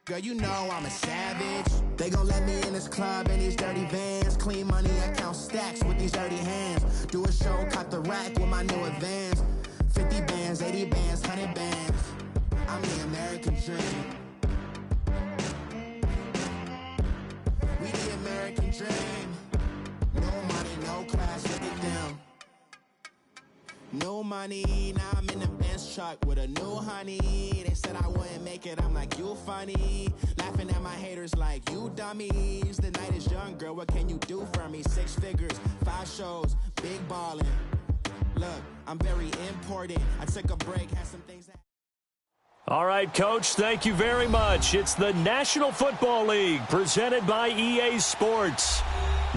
Girl, you know I'm a savage. They gon' let me in this club in these dirty vans. Clean money, I count stacks with these dirty hands. Do a show, cop the rack with my new advance. 50 bands, 80 bands, 100 bands. I'm the American dream. We the American dream. No money, no class, look at them. No money, now I'm in the Benz truck with a new honey. They said I wouldn't make it, I'm like, you funny. Laughing at my haters like, you dummies. The night is young, girl, what can you do for me? 6 figures, 5 shows, big ballin'. Look, I'm very important. I took a break, had some things that... All right, Coach, thank you very much. It's the National Football League presented by EA Sports.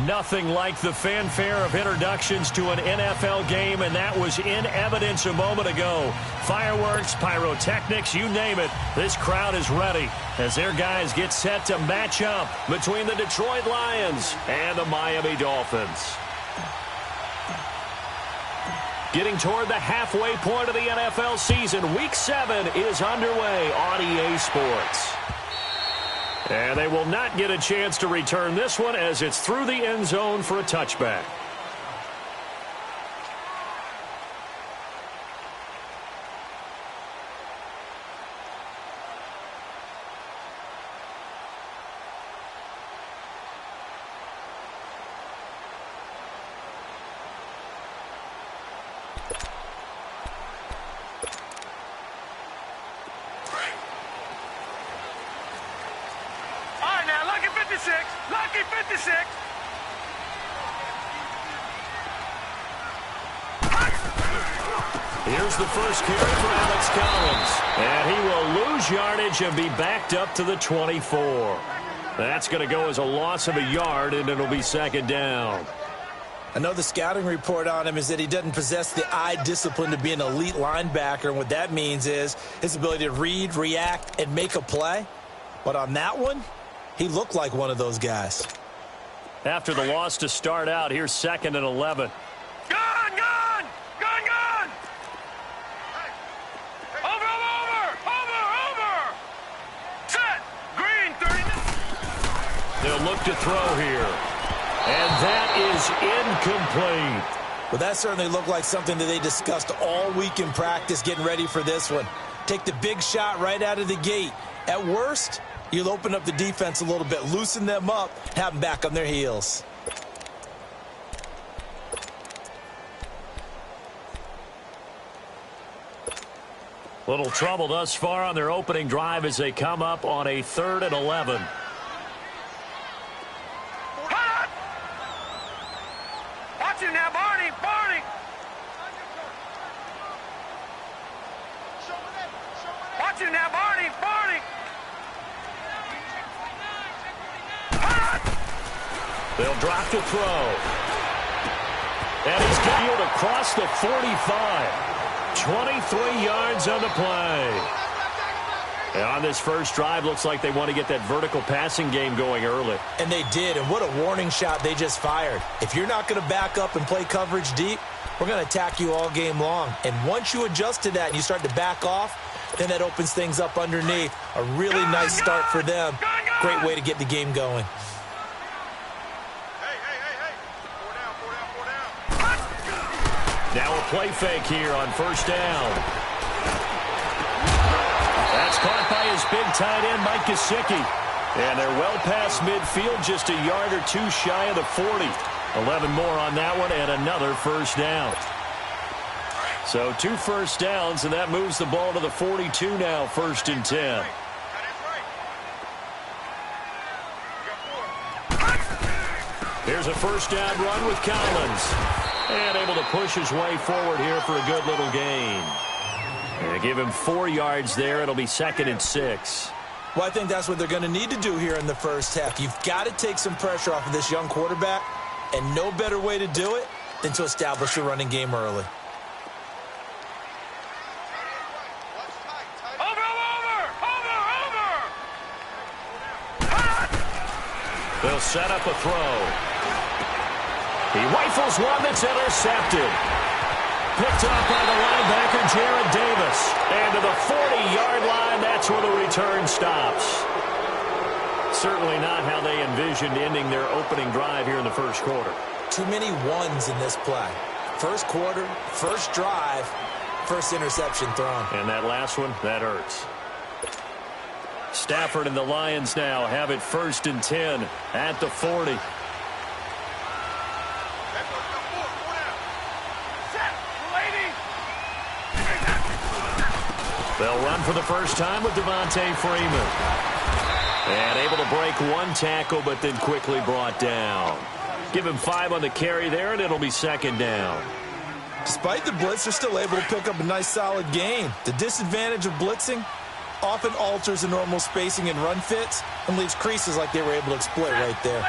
Nothing like the fanfare of introductions to an NFL game, and that was in evidence a moment ago. Fireworks, pyrotechnics, you name it. This crowd is ready as their guys get set to match up between the Detroit Lions and the Miami Dolphins. Getting toward the halfway point of the NFL season, Week 7 is underway on EA Sports. And they will not get a chance to return this one as it's through the end zone for a touchback. Lucky 56. Here's the first carry for Alex Collins. And he will lose yardage and be backed up to the 24. That's going to go as a loss of a yard, and it'll be second down. I know the scouting report on him is that he doesn't possess the eye discipline to be an elite linebacker, and what that means is his ability to read, react, and make a play. But on that one, he looked like one of those guys. After the loss to start out, here's 2nd and 11. Gun! Over! Set! Green, 30 minutes. They'll look to throw here. And that is incomplete. Well, that certainly looked like something that they discussed all week in practice getting ready for this one. Take the big shot right out of the gate. At worst, you'll open up the defense a little bit, loosen them up, have them back on their heels. Little trouble thus far on their opening drive as they come up on a 3rd and 11. Watch it now, Barney! Watch it now, Barney! They'll drop to throw. And he's peeled across the 45. 23 yards on the play. And on this first drive, looks like they want to get that vertical passing game going early. And they did, and what a warning shot they just fired. If you're not going to back up and play coverage deep, we're going to attack you all game long. And once you adjust to that and you start to back off, then that opens things up underneath. A really nice start for them. Great way to get the game going. Now a play fake here on first down. That's caught by his big tight end, Mike Gesicki. And they're well past midfield, just a yard or two shy of the 40. 11 more on that one, and another first down. So 2 first downs, and that moves the ball to the 42 now, 1st and 10. Here's a first down run with Collins. And able to push his way forward here for a good little gain. And give him 4 yards there. It'll be 2nd and 6. Well, I think that's what they're going to need to do here in the first half. You've got to take some pressure off of this young quarterback, and no better way to do it than to establish a running game early. They'll set up a throw. He rifles one that's intercepted. Picked up by the linebacker, Jared Davis. And to the 40-yard line, that's where the return stops. certainly not how they envisioned ending their opening drive here in the first quarter. Too many ones in this play. First quarter, first drive, first interception thrown. And that last one, that hurts. Stafford and the Lions now have it 1st and 10 at the 40. They'll run for the first time with Devontae Freeman. And able to break one tackle, but then quickly brought down. Give him 5 on the carry there, and it'll be 2nd down. Despite the blitz, they're still able to pick up a nice, solid gain. The disadvantage of blitzing often alters the normal spacing and run fits and leaves creases like they were able to exploit right there.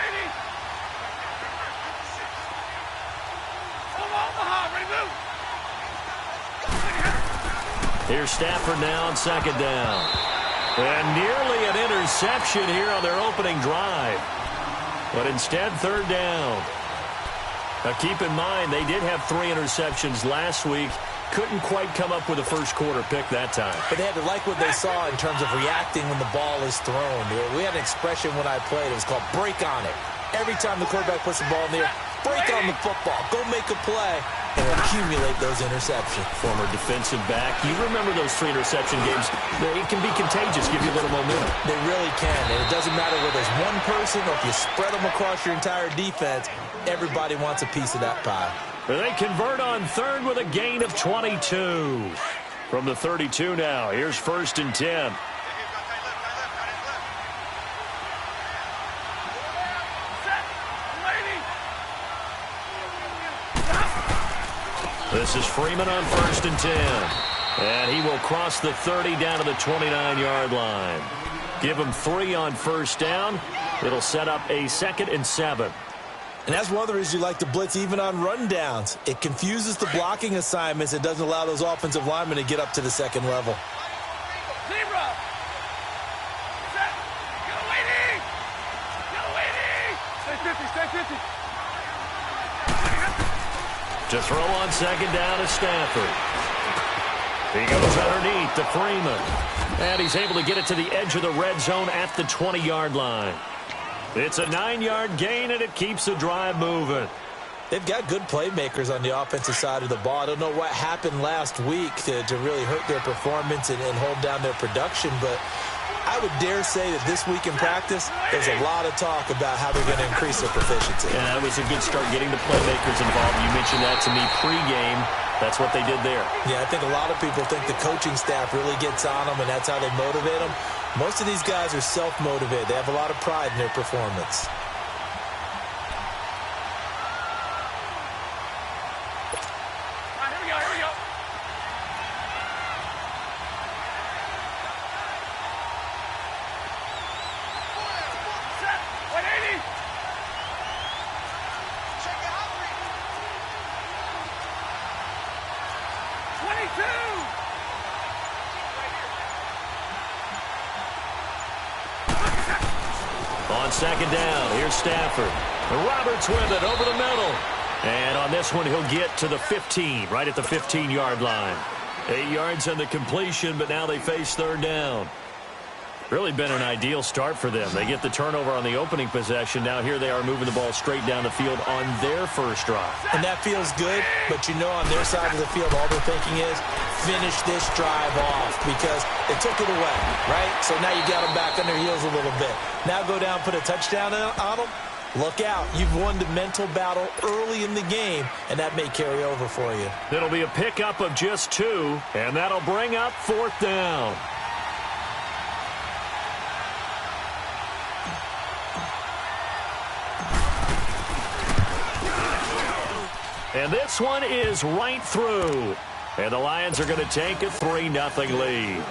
Here's Stafford now on 2nd down. And nearly an interception here on their opening drive. But instead, 3rd down. Now keep in mind, they did have 3 interceptions last week. Couldn't quite come up with a first quarter pick that time. But they had to like what they saw in terms of reacting when the ball is thrown. We had an expression when I played. It was called break on it. Every time the quarterback puts the ball in the air, break on the football. Go make a play and accumulate those interceptions. Former defensive back. You remember those 3 interception games. It can be contagious, give you a little momentum. They really can, and it doesn't matter whether it's one person or if you spread them across your entire defense. Everybody wants a piece of that pie. They convert on 3rd with a gain of 22. From the 32 now, here's 1st and 10. This is Freeman on 1st and 10. And he will cross the 30 down to the 29-yard line. Give him 3 on 1st down. It'll set up a 2nd and 7. And that's one of the reasons you like to blitz even on rundowns. It confuses the blocking assignments. It doesn't allow those offensive linemen to get up to the 2nd level. Zebra. Set. Go waiting. Go waiting. Stay 50. Stay 50. To throw on 2nd down is Stafford. He goes underneath to Freeman. And he's able to get it to the edge of the red zone at the 20-yard line. It's a 9-yard gain, and it keeps the drive moving. They've got good playmakers on the offensive side of the ball. I don't know what happened last week to really hurt their performance and hold down their production, but I would dare say that this week in practice, there's a lot of talk about how they're going to increase their proficiency. Yeah, that was a good start getting the playmakers involved. You mentioned that to me pregame. That's what they did there. Yeah, I think a lot of people think the coaching staff really gets on them, and that's how they motivate them. Most of these guys are self-motivated. They have a lot of pride in their performance. Here we go. Set. 180. Check it out. 22. On 2nd down, here's Stafford. Roberts with it over the middle. And on this one, he'll get to the 15, right at the 15-yard line. 8 yards on the completion, but now they face 3rd down. Really been an ideal start for them. They get the turnover on the opening possession. Now here they are moving the ball straight down the field on their first drive. And that feels good, but you know on their side of the field, all they're thinking is finish this drive off because they took it away, right? So now you got them back on their heels a little bit. Now go down, put a touchdown on them. Look out. You've won the mental battle early in the game, and that may carry over for you. It'll be a pickup of just 2, and that'll bring up 4th down. And this one is right through. And the Lions are going to take a 3-0 lead.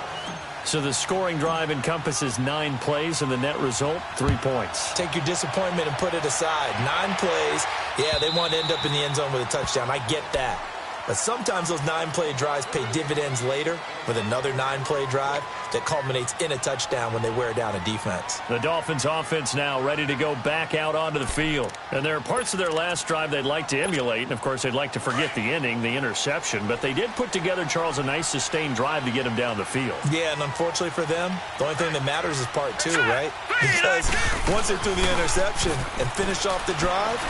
So the scoring drive encompasses 9 plays, and the net result, 3 points. Take your disappointment and put it aside. 9 plays. Yeah, they want to end up in the end zone with a touchdown. I get that. But sometimes those 9-play drives pay dividends later with another 9-play drive that culminates in a touchdown when they wear down a defense. The Dolphins offense now ready to go back out onto the field. And there are parts of their last drive they'd like to emulate. And, of course, they'd like to forget the ending, the interception. But they did put together, Charles, a nice sustained drive to get him down the field. Yeah, and unfortunately for them, the only thing that matters is part 2, right? Because once they threw the interception and finished off the drive,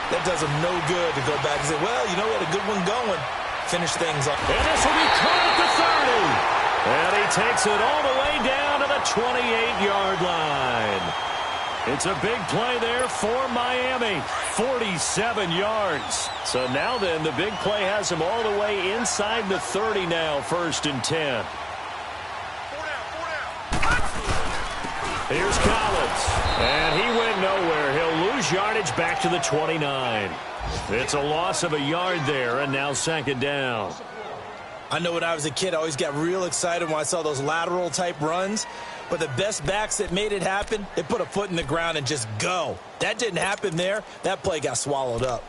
that does them no good to go back and say, well, you know, we had a good one going. Finish things off. And this will be caught at the 30. And he takes it all the way down to the 28-yard line. It's a big play there for Miami. 47 yards. So now then, the big play has him all the way inside the 30 now, 1st and 10. Here's Collins, and he went nowhere. He'll lose yardage back to the 29. It's a loss of a yard there, and now 2nd down. I know when I was a kid, I always got real excited when I saw those lateral-type runs. But the best backs that made it happen, they put a foot in the ground and just go. That didn't happen there. That play got swallowed up.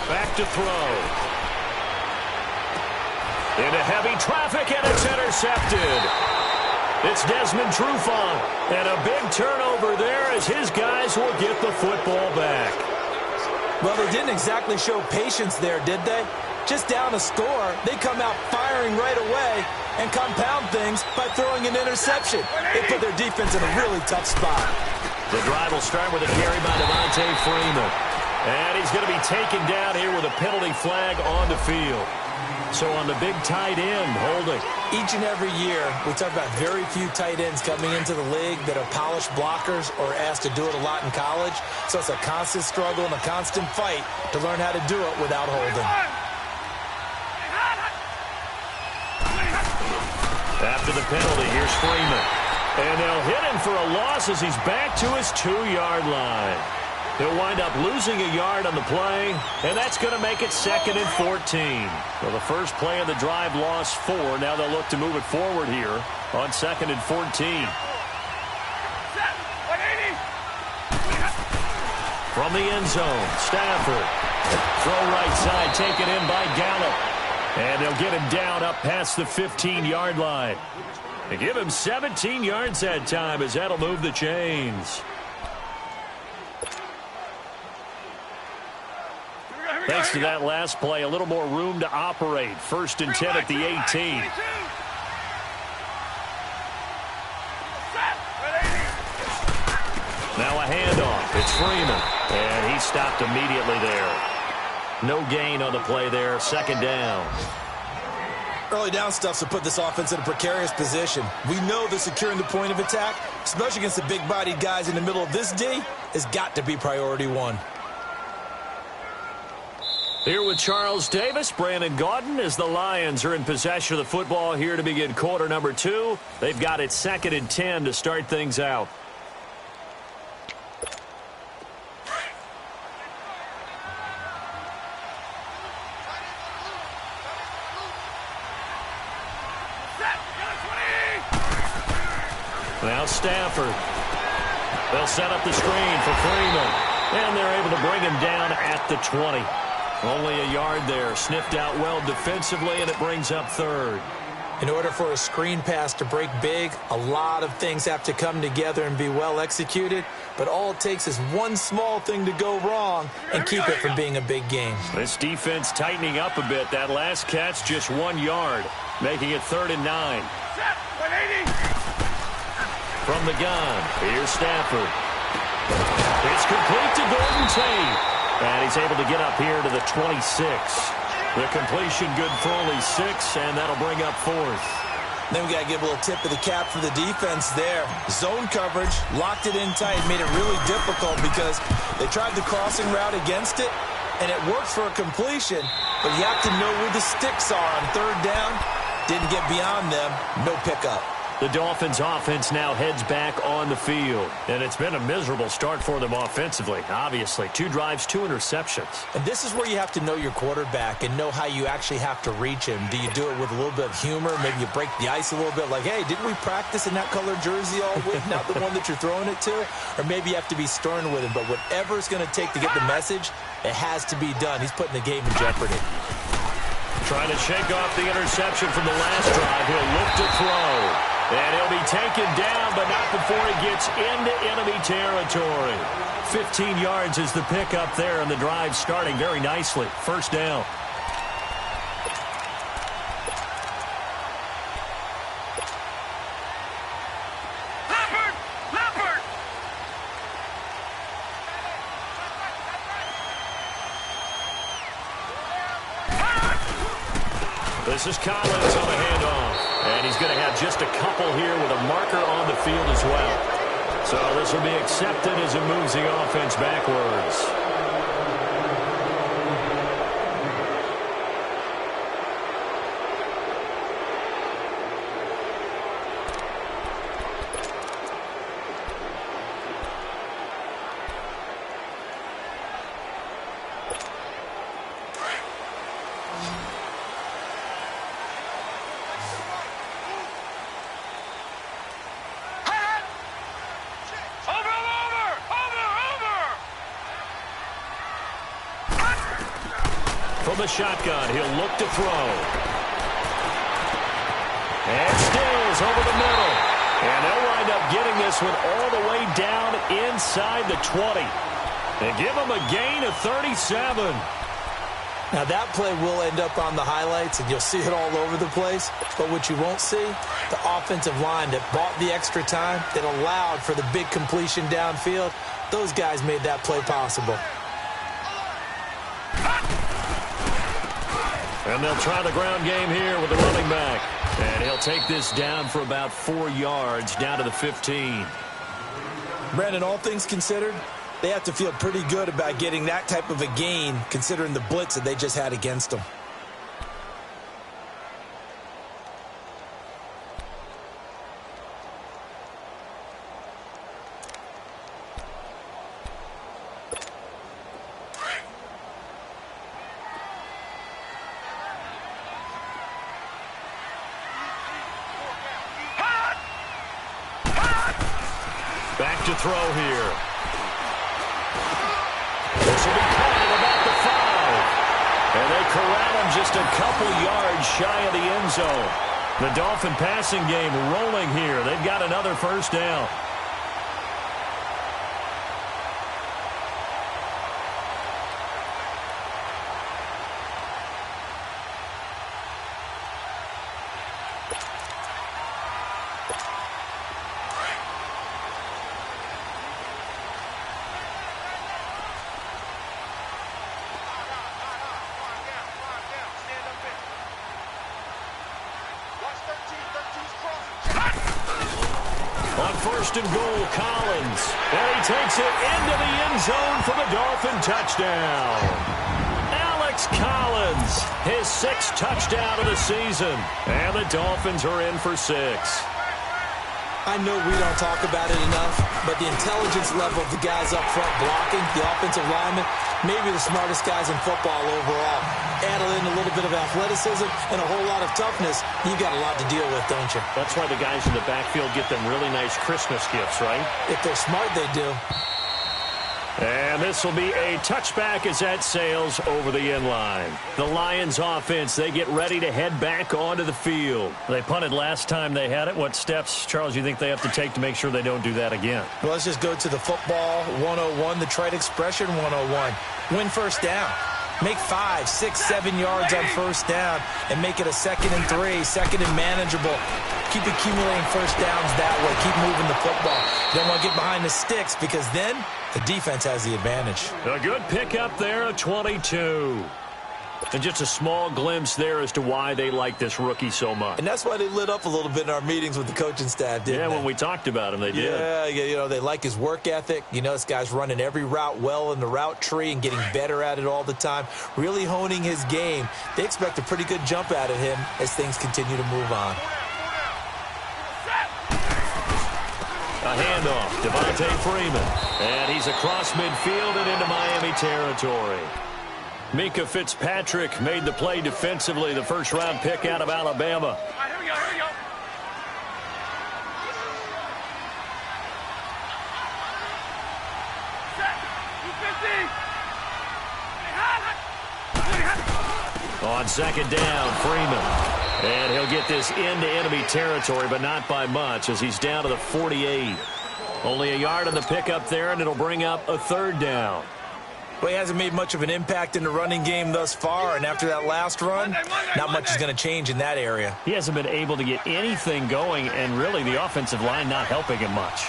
Back to throw. Into heavy traffic, and it's intercepted. It's Desmond Trufant, and a big turnover there as his guys will get the football back. Well, they didn't exactly show patience there, did they? Just down a score, they come out firing right away and compound things by throwing an interception. They put their defense in a really tough spot. The drive will start with a carry by Devontae Freeman. And he's going to be taken down here with a penalty flag on the field. So on the big tight end, holding. Each and every year, we talk about very few tight ends coming into the league that are polished blockers or asked to do it a lot in college. So it's a constant struggle and a constant fight to learn how to do it without holding. After the penalty, here's Freeman. And they'll hit him for a loss as he's back to his 2-yard line. He'll wind up losing a yard on the play, and that's going to make it 2nd and 14. Well, the first play of the drive lost 4. Now they'll look to move it forward here on 2nd and 14. From the end zone, Stafford. Throw right side, taken in by Gallup. And they'll get him down up past the 15-yard line. They give him 17 yards that time as that'll move the chains. Thanks to that last play, a little more room to operate. 1st and 10 at the 18. Now a handoff. It's Freeman. And he stopped immediately there. No gain on the play there. 2nd down. Early down stuff to put this offense in a precarious position. We know that securing the point of attack, especially against the big-bodied guys in the middle of this D, has got to be priority 1. Here with Charles Davis, Brandon Gaudin, as the Lions are in possession of the football here to begin quarter number 2. They've got it 2nd and 10 to start things out. Now Stafford. They'll set up the screen for Freeman. And they're able to bring him down at the 20. Only a yard there. Sniffed out well defensively, and it brings up 3rd. In order for a screen pass to break big, a lot of things have to come together and be well executed. But all it takes is one small thing to go wrong and keep it from being a big game. This defense tightening up a bit. That last catch just 1 yard, making it 3rd and 9. From the gun, here's Stafford. It's complete to Golden Tate. And he's able to get up here to the 26. The completion good for only 6, and that'll bring up 4th. Then we got to give a little tip of the cap for the defense there. Zone coverage, locked it in tight, made it really difficult because they tried the crossing route against it, and it worked for a completion, but you have to know where the sticks are on 3rd down. Didn't get beyond them, no pickup. The Dolphins offense now heads back on the field. And it's been a miserable start for them offensively, obviously. 2 drives, 2 interceptions. And this is where you have to know your quarterback and know how you actually have to reach him. Do you do it with a little bit of humor? Maybe you break the ice a little bit like, hey, didn't we practice in that colored jersey all week, not the one that you're throwing it to? Or maybe you have to be stern with him. But whatever it's going to take to get the message, it has to be done. He's putting the game in jeopardy. Trying to shake off the interception from the last drive. He'll look to throw. And he'll be taken down, but not before he gets into enemy territory. 15 yards is the pickup there, and the drive starting very nicely. First down. This is Collins on the handoff. And he's going to have just a couple here with a marker on the field as well. So this will be accepted as it moves the offense backwards. From the shotgun, he'll look to throw. And Stills over the middle. And they'll wind up getting this one all the way down inside the 20. And give him a gain of 37. Now that play will end up on the highlights, and you'll see it all over the place. But what you won't see, the offensive line that bought the extra time, that allowed for the big completion downfield, those guys made that play possible. And they'll try the ground game here with the running back. And he'll take this down for about 4 yards, down to the 15. Brandon, all things considered, they have to feel pretty good about getting that type of a gain, considering the blitz that they just had against them. Back to throw here. This will be caught at about the 5. And they corral him just a couple yards shy of the end zone. The Dolphin passing game rolling here. They've got another first down. First and goal, Collins. And he takes it into the end zone for the Dolphin touchdown. Alex Collins, his 6th touchdown of the season. And the Dolphins are in for 6. I know we don't talk about it enough, but the intelligence level of the guys up front blocking, the offensive linemen, maybe the smartest guys in football overall. Add in a little bit of athleticism and a whole lot of toughness, you got a lot to deal with, don't you? That's why the guys in the backfield get them really nice Christmas gifts, right? If they're smart, they do. And this will be a touchback as that sails over the end line. The Lions offense, they get ready to head back onto the field. They punted last time they had it. What steps, Charles, you think they have to take to make sure they don't do that again? Well, let's just go to the football 101, the trite expression 101. Win first down. Make 5, 6, 7 yards on first down and make it a 2nd and 3, 2nd and manageable. Keep accumulating first downs that way. Keep moving the football. You don't want to get behind the sticks because then the defense has the advantage. A good pickup there, a 22. And just a small glimpse there as to why they like this rookie so much. And that's why they lit up a little bit in our meetings with the coaching staff, didn't they? Yeah, when we talked about him, they did. Yeah, you know, they like his work ethic. You know, this guy's running every route well in the route tree and getting better at it all the time, really honing his game. They expect a pretty good jump out of him as things continue to move on. Set! handoff. Devontae Freeman. And he's across midfield and into Miami territory. Mika Fitzpatrick made the play defensively, the first-round pick out of Alabama. All right, here we go, here we go. Set. 250. On second down, Freeman. And he'll get this into enemy territory, but not by much as he's down to the 48. Only a yard on the pickup there, and it'll bring up a third down. Well, he hasn't made much of an impact in the running game thus far, and after that last run, not much is going to change in that area. He hasn't been able to get anything going, and really the offensive line not helping him much.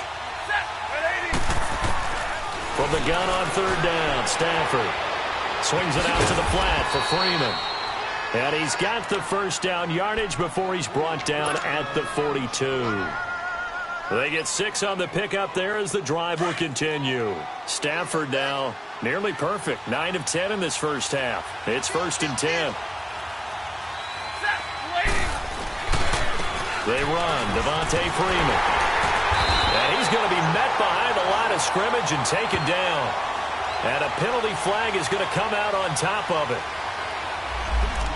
From the gun on third down, Stafford swings it out to the flat for Freeman. And he's got the first down yardage before he's brought down at the 42. They get 6 on the pickup there as the drive will continue. Stafford now nearly perfect. 9 of 10 in this first half. It's 1st and 10. They run. Devontae Freeman. And he's going to be met behind the line of scrimmage and taken down. And a penalty flag is going to come out on top of it.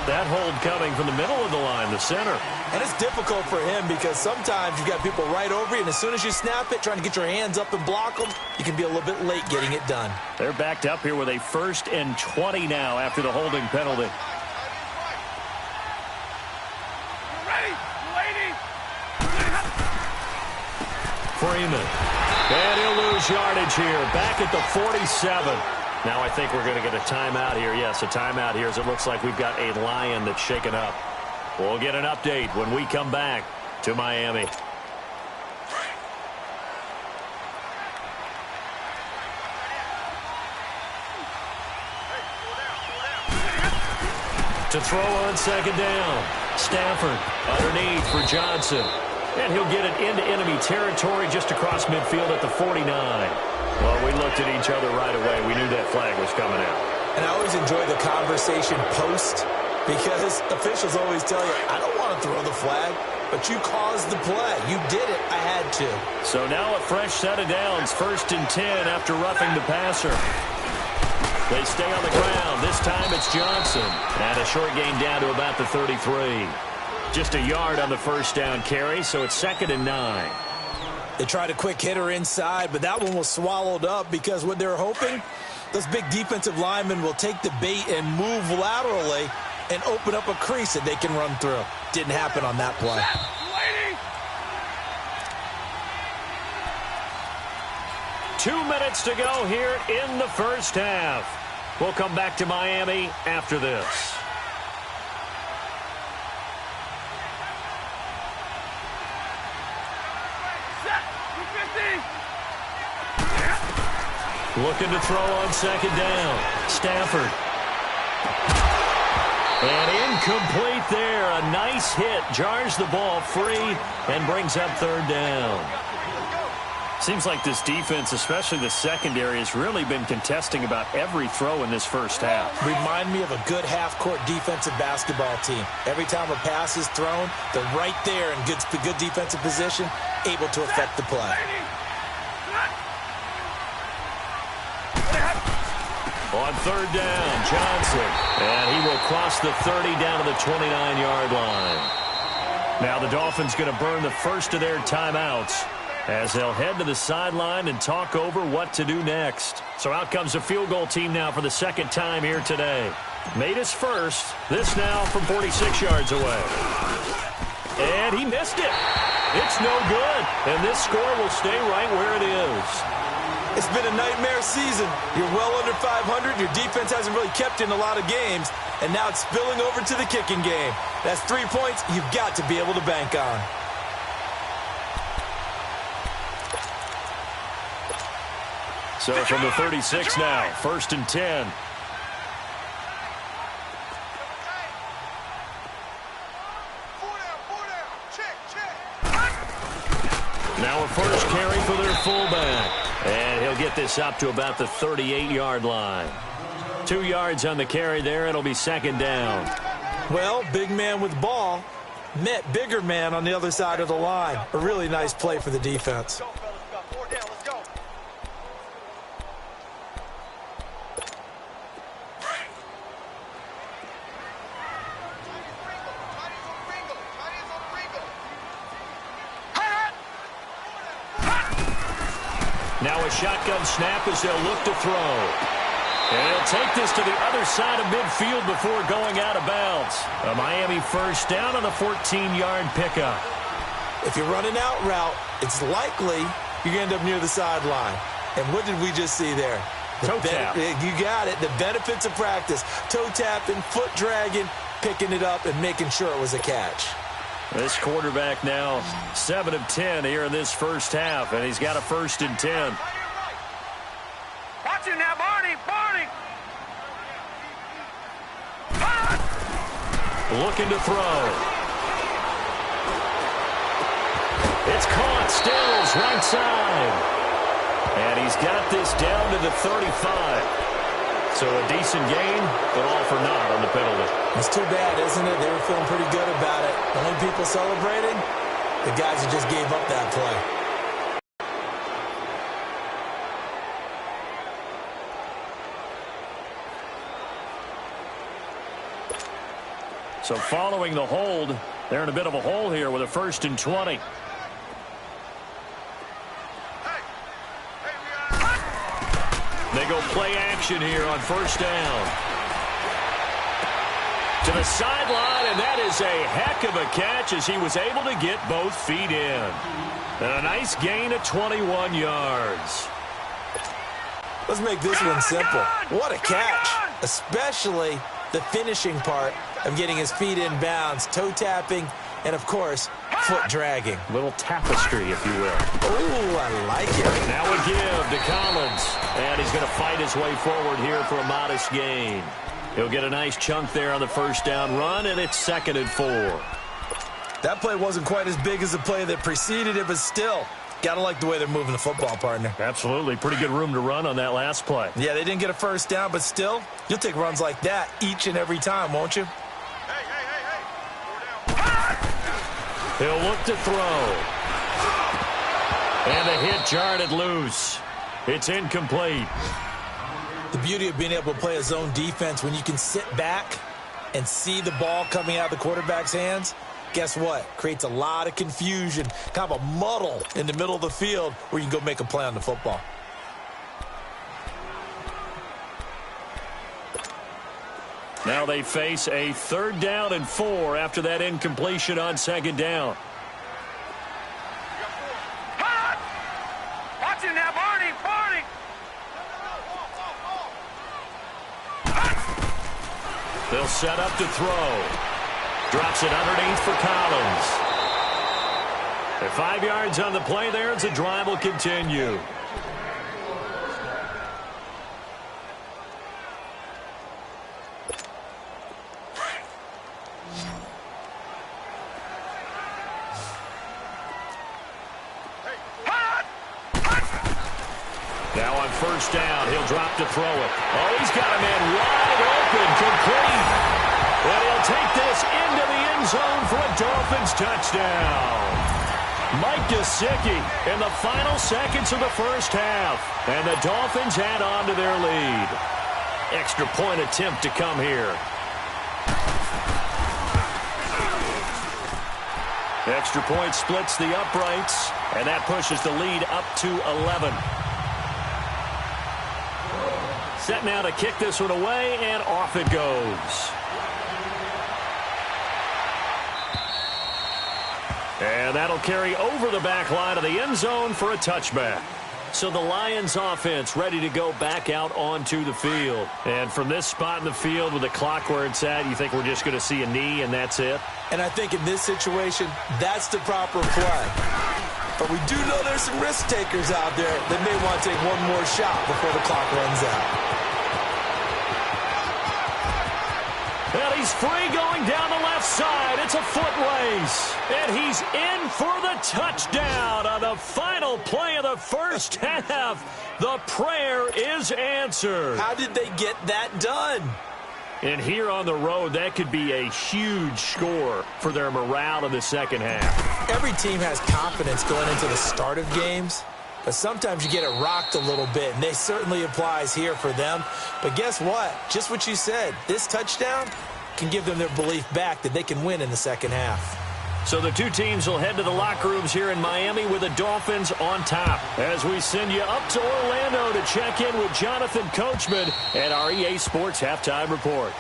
That hold coming from the middle of the line, the center. And it's difficult for him because sometimes you've got people right over you, and as soon as you snap it, trying to get your hands up and block them, you can be a little bit late getting it done. They're backed up here with a 1st and 20 now after the holding penalty. Freeman. And he'll lose yardage here. Back at the 47. Now I think we're going to get a timeout here. Yes, a timeout here as it looks like we've got a Lion that's shaken up. We'll get an update when we come back to Miami. To throw on second down. Stafford underneath for Johnson. And he'll get it into enemy territory just across midfield at the 49. Well, we looked at each other right away. We knew that flag was coming out. And I always enjoy the conversation post because officials always tell you, I don't want to throw the flag, but you caused the play. You did it. I had to. So now a fresh set of downs. 1st and 10 after roughing the passer. They stay on the ground. This time it's Johnson. And a short gain down to about the 33. Just a yard on the first down carry, so it's 2nd and 9. They tried a quick hitter inside, but that one was swallowed up because what they're hoping, those big defensive linemen will take the bait and move laterally and open up a crease that they can run through. Didn't happen on that play. 2 minutes to go here in the first half. We'll come back to Miami after this. Looking to throw on second down. Stafford. And incomplete there. A nice hit. Jars the ball free and brings up third down. Seems like this defense, especially the secondary, has really been contesting about every throw in this first half. Remind me of a good half-court defensive basketball team. Every time a pass is thrown, they're right there in good defensive position, able to affect the play. On third down, Johnson. And he will cross the 30 down to the 29-yard line. Now the Dolphins going to burn the first of their timeouts as they'll head to the sideline and talk over what to do next. So out comes the field goal team now for the second time here today. Made his first. This now from 46 yards away. And he missed it. It's no good. And this score will stay right where it is. It's been a nightmare season. You're well under 500. Your defense hasn't really kept in a lot of games. And now it's spilling over to the kicking game. That's 3 points you've got to be able to bank on. So from the 36 now, 1st and 10. Now a first carry for their fullback. And he'll get this up to about the 38-yard line. 2 yards on the carry there. It'll be second down. Well, big man with ball met bigger man on the other side of the line. A really nice play for the defense. Now a shotgun snap as they'll look to throw. And he'll take this to the other side of midfield before going out of bounds. A Miami first down on the 14-yard pickup. If you're running out route, it's likely you're going to end up near the sideline. And what did we just see there? Toe tap. You got it. The benefits of practice. Toe tapping, foot dragging, picking it up, and making sure it was a catch. This quarterback now 7 of 10 here in this first half, and he's got a 1st and 10. Watch it now, Barney! Barney! Looking to throw. It's caught. Stills right side. And he's got this down to the 35. So a decent gain, but all for naught on the penalty. It's too bad, isn't it? They were feeling pretty good about it. The only people celebrating, the guys who just gave up that play. So following the hold, they're in a bit of a hole here with a 1st and 20. They go play action here on 1st down. To the sideline, and that is a heck of a catch as he was able to get both feet in. And a nice gain of 21 yards. Let's make this one simple. What a catch, especially the finishing part of getting his feet in bounds, toe tapping, and, of course, foot dragging. Little tapestry, if you will. Oh, I like it. Now a give to Collins. And he's going to fight his way forward here for a modest gain. He'll get a nice chunk there on the 1st down run, and it's 2nd and 4. That play wasn't quite as big as the play that preceded it, but still, got to like the way they're moving the football, partner. Absolutely. Pretty good room to run on that last play. Yeah, they didn't get a 1st down, but still, you'll take runs like that each and every time, won't you? He'll look to throw. And the hit jarred it loose. It's incomplete. The beauty of being able to play a zone defense when you can sit back and see the ball coming out of the quarterback's hands, guess what? Creates a lot of confusion, kind of a muddle in the middle of the field where you can go make a play on the football. Now they face a 3rd down and 4 after that incompletion on 2nd down. Watch it now, Barney! Barney! They'll set up to throw. Drops it underneath for Collins. At 5 yards on the play there, as the drive will continue. Now on 1st down, he'll drop to throw it. Oh, he's got a man wide open, complete. And he'll take this into the end zone for a Dolphins touchdown. Mike Gesicki in the final seconds of the first half. And the Dolphins add on to their lead. Extra point attempt to come here. Extra point splits the uprights, and that pushes the lead up to 11. Set now to kick this one away, and off it goes. And that'll carry over the back line of the end zone for a touchback. So the Lions offense ready to go back out onto the field. And from this spot in the field with the clock where it's at, you think we're just going to see a knee and that's it? And I think in this situation, that's the proper play. But we do know there's some risk takers out there that may want to take one more shot before the clock runs out. And he's free going down the left side. It's a foot race. And he's in for the touchdown on the final play of the first half. The prayer is answered. How did they get that done? And here on the road, that could be a huge score for their morale in the second half. Every team has confidence going into the start of games. But sometimes you get it rocked a little bit, and it certainly applies here for them. But guess what? Just what you said. This touchdown can give them their belief back that they can win in the second half. So the two teams will head to the locker rooms here in Miami with the Dolphins on top. As we send you up to Orlando to check in with Jonathan Coachman at our EA Sports Halftime Report.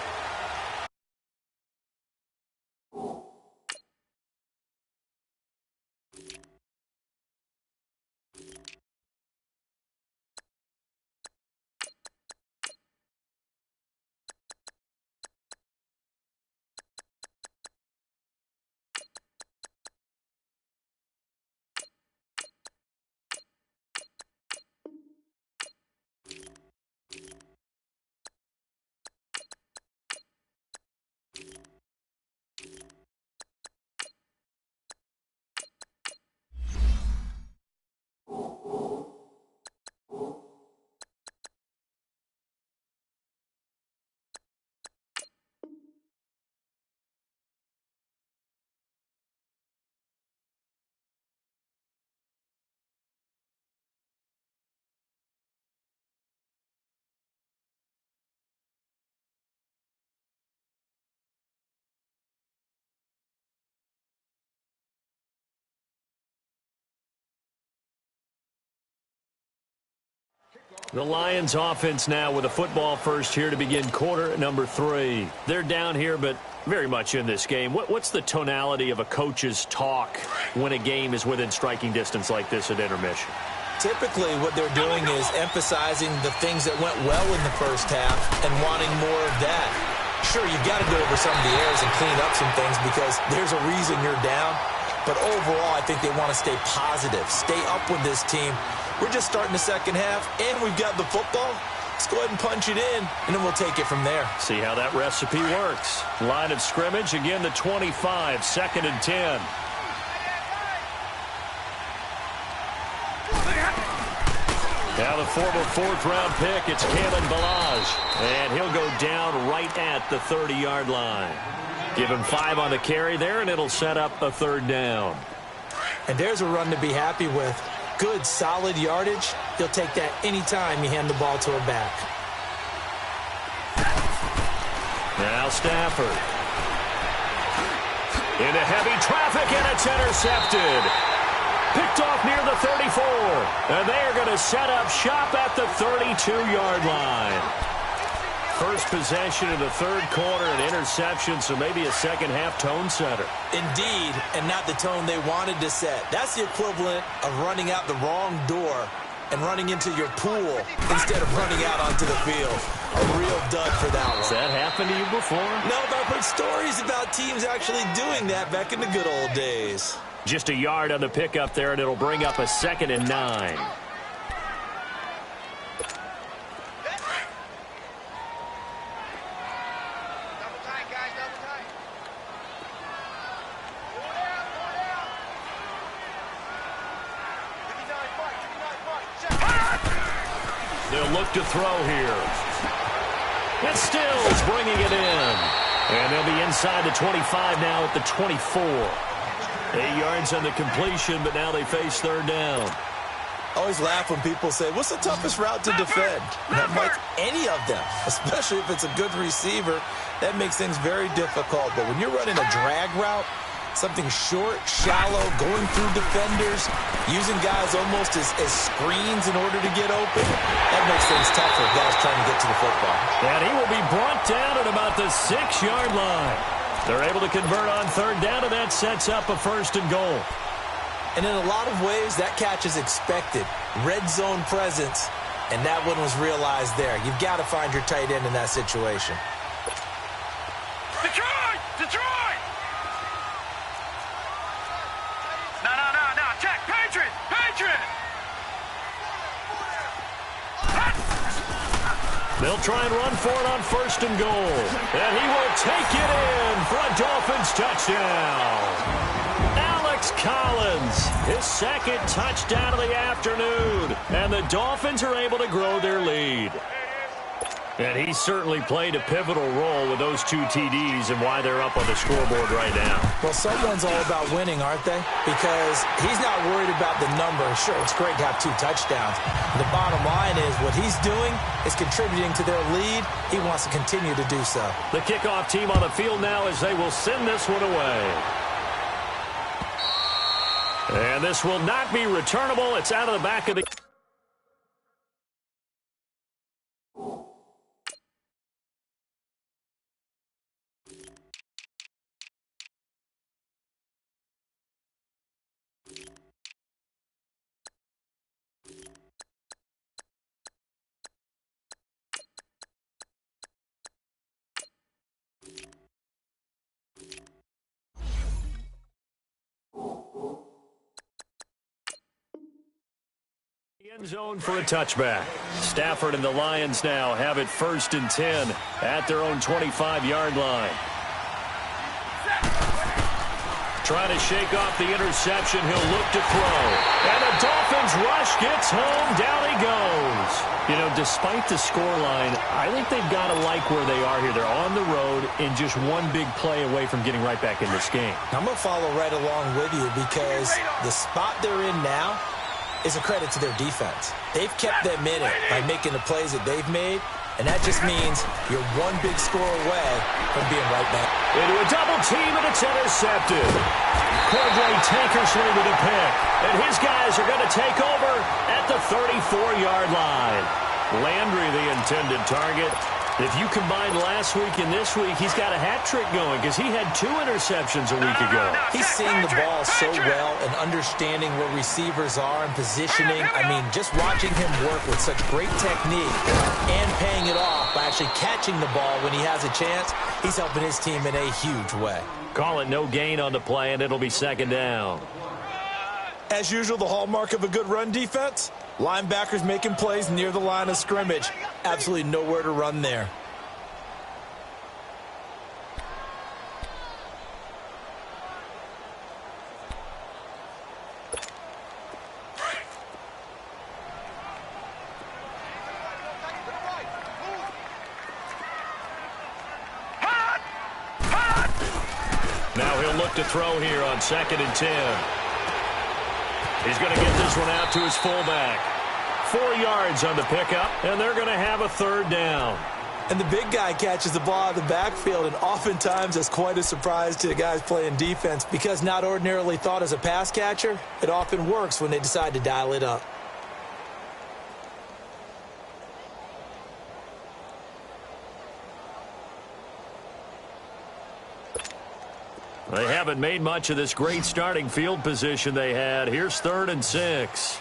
The Lions offense now with a football first here to begin quarter number 3. They're down here, but very much in this game. What's the tonality of a coach's talk when a game is within striking distance like this at intermission? Typically, what they're doing is emphasizing the things that went well in the first half and wanting more of that. Sure, you've got to go over some of the errors and clean up some things because there's a reason you're down. But overall, I think they want to stay positive, stay up with this team. We're just starting the second half, and we've got the football. Let's go ahead and punch it in, and then we'll take it from there. See how that recipe works. Line of scrimmage, again the 25, 2nd and 10. Now the former 4th-round pick, it's Kalen Ballage, and he'll go down right at the 30-yard line. Give him 5 on the carry there, and it'll set up a 3rd down. And there's a run to be happy with. Good, solid yardage. He'll take that anytime you hand the ball to a back. Now Stafford. Into heavy traffic, and it's intercepted. Picked off near the 34. And they're going to set up shop at the 32-yard line. First possession of the 3rd quarter, an interception, so maybe a second-half tone setter. Indeed, and not the tone they wanted to set. That's the equivalent of running out the wrong door and running into your pool instead of running out onto the field. A real dud for that one. Has that happened to you before? No, but I've heard stories about teams actually doing that back in the good old days. Just a yard on the pickup there, and it'll bring up a 2nd and 9. They'll look to throw here. And Stills bringing it in. And they'll be inside the 25 now at the 24. 8 yards on the completion, but now they face 3rd down. I always laugh when people say, what's the toughest route to defend? Not much, any of them, especially if it's a good receiver. That makes things very difficult. But when you're running a drag route, something short, shallow, going through defenders, using guys almost as screens in order to get open, that makes things tough for guys trying to get to the football. And he will be brought down at about the 6-yard line. They're able to convert on 3rd down, and that sets up a 1st and goal. And in a lot of ways, that catch is expected. Red zone presence, and that one was realized there. You've got to find your tight end in that situation. Detroit! Detroit! No. Check. Patriot! Patriot! They'll try and run for it on 1st and goal. And he will take it in for a Dolphins touchdown. Alex Collins, his 2nd touchdown of the afternoon. And the Dolphins are able to grow their lead. And he certainly played a pivotal role with those 2 TDs and why they're up on the scoreboard right now. Well, someone's all about winning, aren't they? Because he's not worried about the number. Sure, it's great to have 2 touchdowns. The bottom line is what he's doing is contributing to their lead. He wants to continue to do so. The kickoff team on the field now as they will send this one away. And this will not be returnable. It's out of the back of the... End zone for a touchback. Stafford and the Lions now have it 1st and 10 at their own 25-yard line. Trying to shake off the interception. He'll look to throw. And the Dolphins rush gets home. Down he goes. You know, despite the scoreline, I think they've got to like where they are here. They're on the road and just one big play away from getting right back in this game. I'm going to follow right along with you because the spot they're in now is a credit to their defense. They've kept them in it by making the plays that they've made, and that just means you're one big score away from being right back. Into a double team, and it's intercepted. Cordray Tankersley with a pick, and his guys are going to take over at the 34-yard line. Landry, the intended target. If you combine last week and this week, he's got a hat trick going because he had 2 interceptions a week ago. He's seeing the ball so well and understanding where receivers are and positioning. I mean, just watching him work with such great technique and paying it off by actually catching the ball when he has a chance, he's helping his team in a huge way. Call it no gain on the play, and it'll be 2nd down. As usual, the hallmark of a good run defense, linebackers making plays near the line of scrimmage. Absolutely nowhere to run there. Now he'll look to throw here on 2nd and 10. He's going to get this one out to his fullback. 4 yards on the pickup, and they're going to have a 3rd down. And the big guy catches the ball out of the backfield, and oftentimes that's quite a surprise to the guys playing defense because not ordinarily thought as a pass catcher, it often works when they decide to dial it up. They haven't made much of this great starting field position they had. Here's 3rd and 6.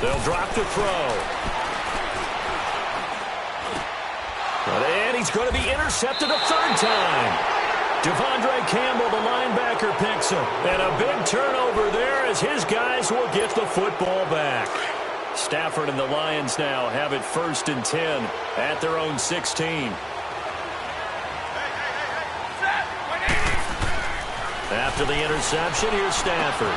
They'll drop to throw. And he's going to be intercepted a 3rd time. Devondre Campbell, the linebacker, picks him. And a big turnover there as his guys will get the football back. Stafford and the Lions now have it 1st and 10 at their own 16. After the interception, here's Stafford.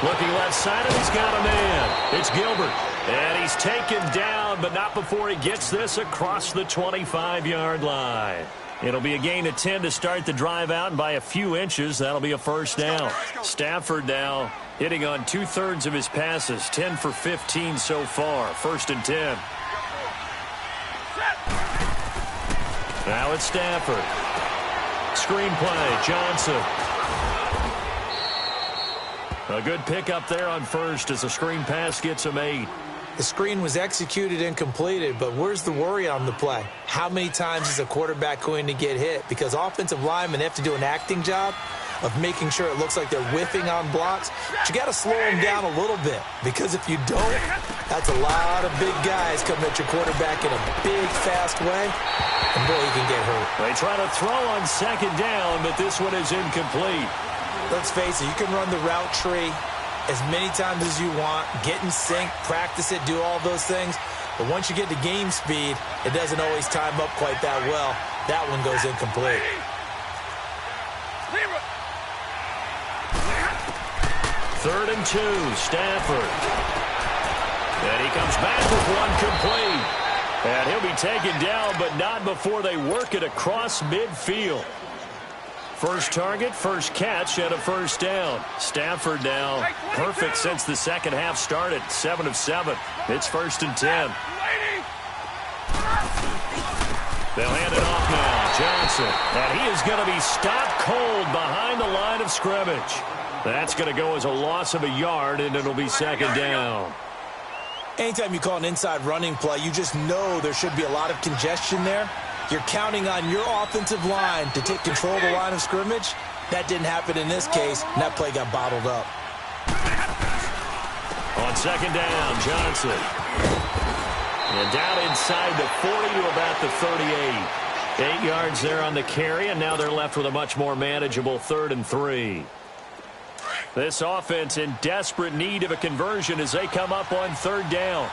Looking left side, and he's got a man. It's Gilbert. And he's taken down, but not before he gets this across the 25-yard line. It'll be a gain of 10 to start the drive out, and by a few inches, that'll be a 1st down. Stafford now hitting on 2/3 of his passes, 10 for 15 so far. 1st and 10. Now it's Stafford. Screenplay, Johnson. A good pickup there on 1st as the screen pass gets him 8. The screen was executed and completed, but where's the worry on the play? How many times is a quarterback going to get hit? Because offensive linemen have to do an acting job of making sure it looks like they're whiffing on blocks. But you got to slow them down a little bit, because if you don't, that's a lot of big guys coming at your quarterback in a big, fast way, and boy, he can get hurt. They try to throw on 2nd down, but this one is incomplete. Let's face it, you can run the route tree as many times as you want, get in sync, practice it, do all those things. But once you get to game speed, it doesn't always time up quite that well. That one goes incomplete. 3rd and 2, Stafford. And he comes back with one complete. And he'll be taken down, but not before they work it across midfield. First target, first catch, and a 1st down. Stafford now perfect since the 2nd half started. 7 of 7. It's 1st and 10. They'll hand it off now. Johnson. And he is going to be stopped cold behind the line of scrimmage. That's going to go as a loss of a yard, and it'll be second down. Anytime you call an inside running play, you just know there should be a lot of congestion there. You're counting on your offensive line to take control of the line of scrimmage. That didn't happen in this case, and that play got bottled up. On second down, Johnson. And down inside the 40 to about the 38. 8 yards there on the carry, and now they're left with a much more manageable 3rd and 3. This offense in desperate need of a conversion as they come up on 3rd down.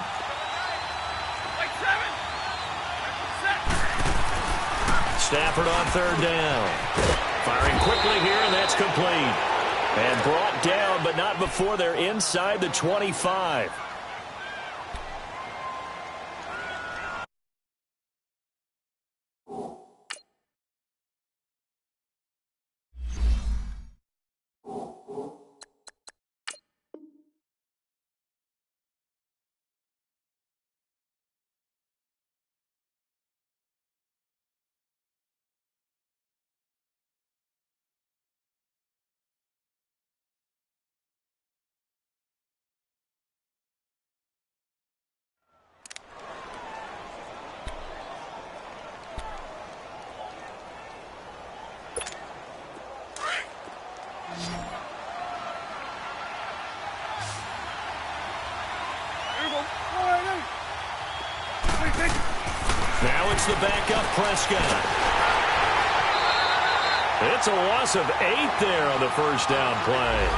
Stafford on 3rd down. Firing quickly here, and that's complete. And brought down, but not before they're inside the 25. Now it's the backup Prescott. It's a loss of 8 there on the first down play.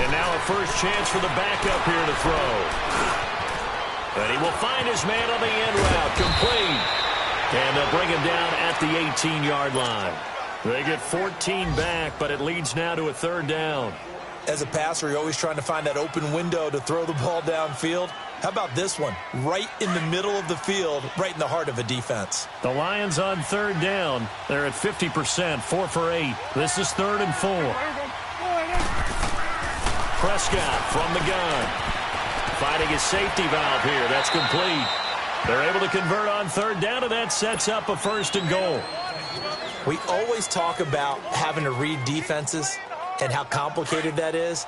And now a first chance for the backup here to throw. And he will find his man on the end route, complete. And they'll bring him down at the 18-yard line. They get 14 back, but it leads now to a 3rd down. As a passer, you're always trying to find that open window to throw the ball downfield. How about this one? Right in the middle of the field, right in the heart of a defense. The Lions on 3rd down. They're at 50%, 4 for 8. This is 3rd and 4. Prescott from the gun. Finding his safety valve here. That's complete. They're able to convert on 3rd down, and that sets up a 1st and goal. We always talk about having to read defenses and how complicated that is.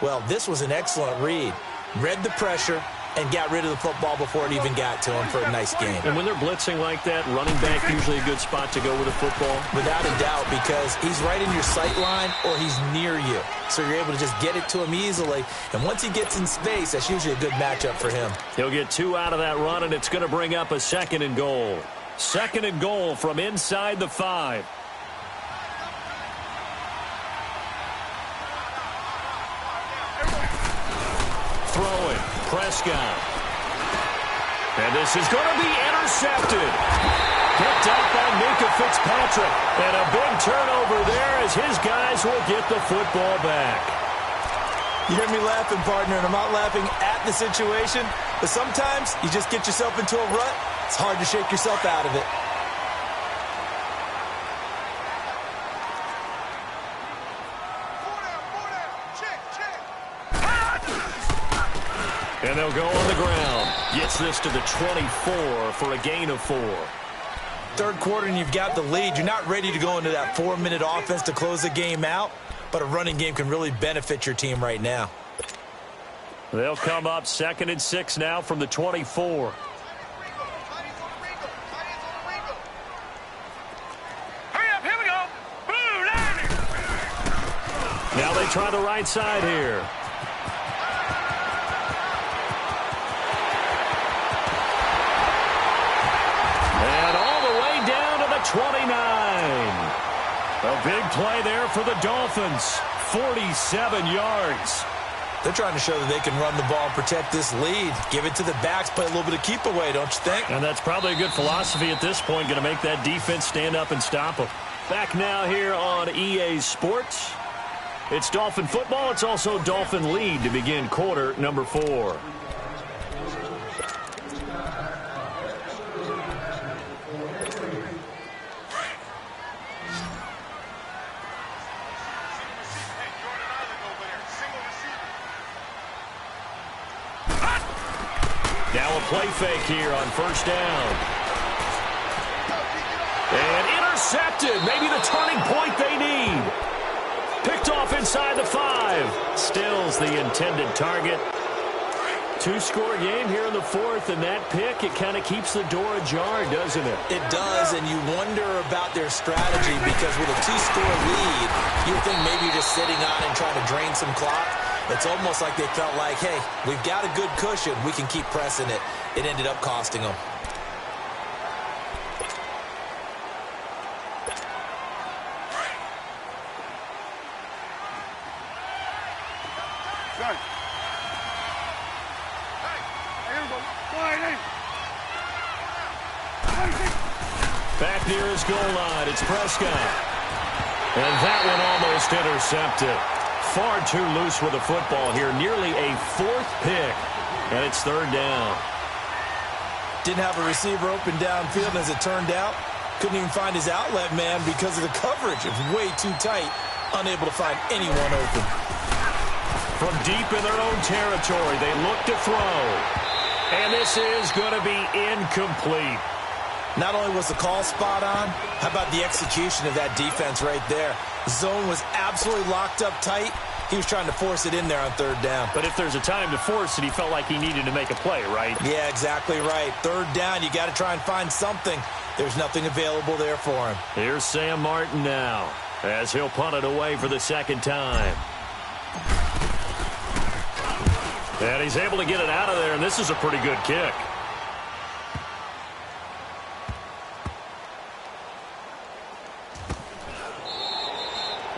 Well, this was an excellent read. Read the pressure and got rid of the football before it even got to him for a nice game. And when they're blitzing like that, running back usually a good spot to go with the football? Without a doubt, because he's right in your sight line or he's near you. So you're able to just get it to him easily. And once he gets in space, that's usually a good matchup for him. He'll get 2 out of that run, and it's going to bring up a 2nd and goal. 2nd and goal from inside the 5. Throwing. Prescott. And this is going to be intercepted. Picked up by Minka Fitzpatrick. And a big turnover there as his guys will get the football back. You hear me laughing, partner, and I'm not laughing at the situation, but sometimes you just get yourself into a rut. It's hard to shake yourself out of it. And they'll go on the ground. Gets this to the 24 for a gain of 4. 3rd quarter and you've got the lead. You're not ready to go into that 4-minute offense to close the game out, but a running game can really benefit your team right now. They'll come up 2nd and 6 now from the 24. Hurry up, here we go. Boo, landing. Now they try the right side here. And all the way down to the 29. A big play there for the Dolphins. 47 yards. They're trying to show that they can run the ball and protect this lead. Give it to the backs, play a little bit of keep away, don't you think? And that's probably a good philosophy at this point, going to make that defense stand up and stop them. Back now here on EA Sports. It's Dolphin football. It's also Dolphin lead to begin quarter number 4. Now a play fake here on first down. And intercepted. Maybe the turning point they need. Picked off inside the 5. Stills the intended target. 2-score game here in the 4th, and that pick, it kind of keeps the door ajar, doesn't it? It does, and you wonder about their strategy because with a 2-score lead, you would think maybe you're just sitting on and trying to drain some clock. It's almost like they felt like, hey, we've got a good cushion. We can keep pressing it. It ended up costing them. Back near his goal line, it's Prescott. And that one almost intercepted. Far too loose with the football here. Nearly a 4th pick. And it's 3rd down. Didn't have a receiver open downfield, as it turned out. Couldn't even find his outlet man because of the coverage. It was way too tight. Unable to find anyone open. From deep in their own territory, they look to throw. And this is going to be incomplete. Not only was the call spot on, how about the execution of that defense right there? Zone was absolutely locked up tight. He was trying to force it in there on 3rd down. But if there's a time to force it, he felt like he needed to make a play, right? Yeah, exactly right. 3rd down, you got to try and find something. There's nothing available there for him. Here's Sam Martin now, as he'll punt it away for the 2nd time. And he's able to get it out of there, and this is a pretty good kick.